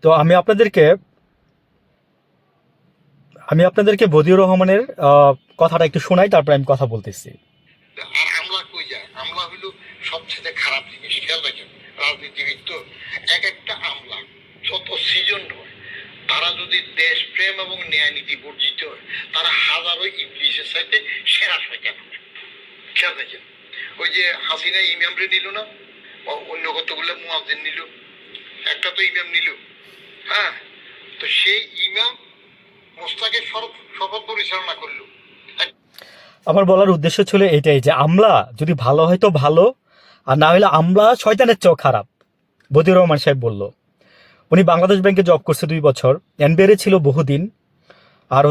তো আমি আপনাদেরকে বদিউর রহমানের কথাটা একটু শোনাই, তারপর আমি কথা বলতেছি। আর আমলা কই যায়? আমলা হইল সবচেয়ে খারাপ জিনিস। খেয়াল রাখেন, রাজনীতিবিদ তো এক একটা আমলা যত সিজন হয়, তারা যদি দেশপ্রেম এবং ন্যায় নীতি বর্জিত হয়, তারা হাজারো ইবলিশের সাথে সেরা শয়তান হয়। খেয়াল রাখেন, ওই যে হাসিনা ইমামরে নিল না, অন্য কতগুলো মুয়াজ্জিন নিল, একটা তো ইমাম নিল। হ্যাঁ, তো সেই ইমাম মোস্তাকে শপথ পরিচালনা করলো। আমার বলার উদ্দেশ্য ছিল এটাই যে আমলা যদি ভালো হয় তো ভালো, আর না হলে আমলা শয়তানের চেয়েও খারাপ। বদিউর রহমান সাহেব বলল। উনি বাংলাদেশ ব্যাংকে জব করছে 2 বছর, এনবিআরে ছিল বহুদিন, আর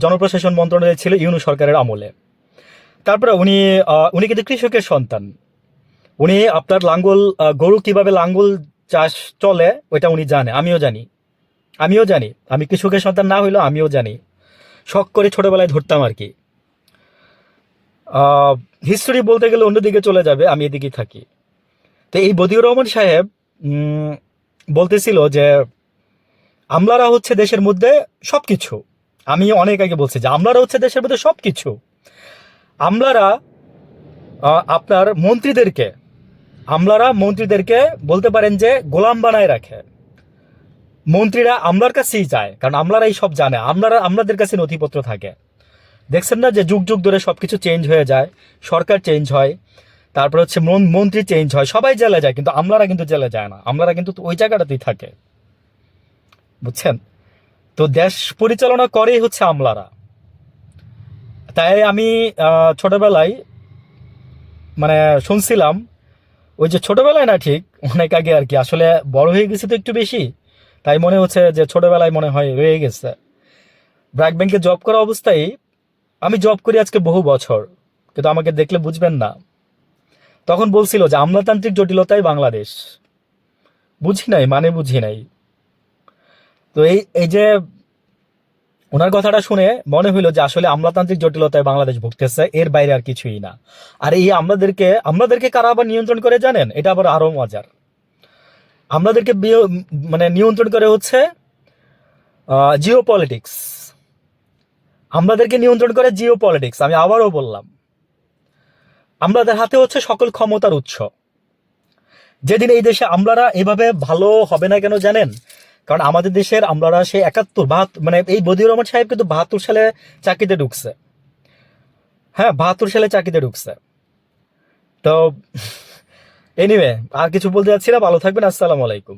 জনপ্রশাসন মন্ত্রণালয়ে ছিল ইউনূস সরকারের আমলে। তারপরে উনি কিন্তু কৃষকের সন্তান। উনি আপনার গরু কিভাবে লাঙ্গল চাষ চলে ওইটা উনি জানে, আমিও জানি। আমি কৃষকের সন্তান না হইলেও আমিও জানি, শখ করে ছোটবেলায় ধরতাম আর কি। হিস্টোরি বলতে গেলে অন্যদিকে চলে যাবে, আমি এদিকেই থাকি। তো এই বদিউর রহমান সাহেব বলতেছিল যে আমলারা হচ্ছে দেশের মধ্যে সবকিছু। আমি অনেক আগে বলছি যে আমলারা হচ্ছে দেশের মধ্যে সবকিছু। আমলারা আপনার মন্ত্রীদেরকে বলতে পারেন যে গোলাম বানায় রাখে। মন্ত্রীরা আমলার কাছেই যায়, কারণ আমলারাই সব জানে, আমলাদের কাছে নথিপত্র থাকে। দেখছেন না যে যুগ যুগ ধরে সবকিছু চেঞ্জ হয়ে যায়, সরকার চেঞ্জ হয়, তারপর মন্ত্রী চেঞ্জ হয়, সবাই জেলে যায়, কিন্তু আমলারা কিন্তু জেলে যায় না, আমলারা কিন্তু ওই জায়গাটাতেই থাকে, বুঝছেন? তো দেশ পরিচালনা করেই হচ্ছে আমলারা। তাই আমি ছোটবেলায় মানে শুনছিলাম, ওই যে ছোটবেলায় না, ঠিক অনেক আগে আর কি, আসলে বড় হয়ে গেছে তো একটু বেশি, তাই মনে হচ্ছে যে ছোটবেলায় মনে হয় রয়ে গেছে। ব্র্যাক ব্যাংকে জব করা অবস্থায়, আমি জব করি আজকে বহু বছর, কিন্তু আমাকে দেখলে বুঝবেন না, তখন বলছিল যে আমলাতান্ত্রিক জটিলতাই বাংলাদেশ। বুঝি নাই। তো এই যে ওনার কথাটা শুনে মনে হইলো যে আসলে আমলাতান্ত্রিক জটিলতায় বাংলাদেশ ভুগতেছে, এর বাইরে আর কিছুই না। আর এই আমলাদেরকে কারা আবার নিয়ন্ত্রণ করে জানেন? এটা আবার আরো মজার। আমলাদেরকে মানে নিয়ন্ত্রণ করে হচ্ছে জিও পলিটিক্স। আমলাদেরকে নিয়ন্ত্রণ করে জিও পলিটিক্স। আমি আবারও বললাম, আমলাদের হাতে হচ্ছে সকল ক্ষমতার উৎস। যেদিন এই দেশে আমলারা এভাবে ভালো হবে না কেন জানেন? কারণ আমাদের দেশের আমলারা সেই 71-72, মানে এই বদিউর রহমান সাহেব কিন্তু 72 সালে চাকরিতে ঢুকছে। হ্যাঁ, 72 সালে চাকরিতে ঢুকছে। তো এনিওয়ে, আর কিছু বলতে যাচ্ছি না। ভালো থাকবেন। আসসালামু আলাইকুম।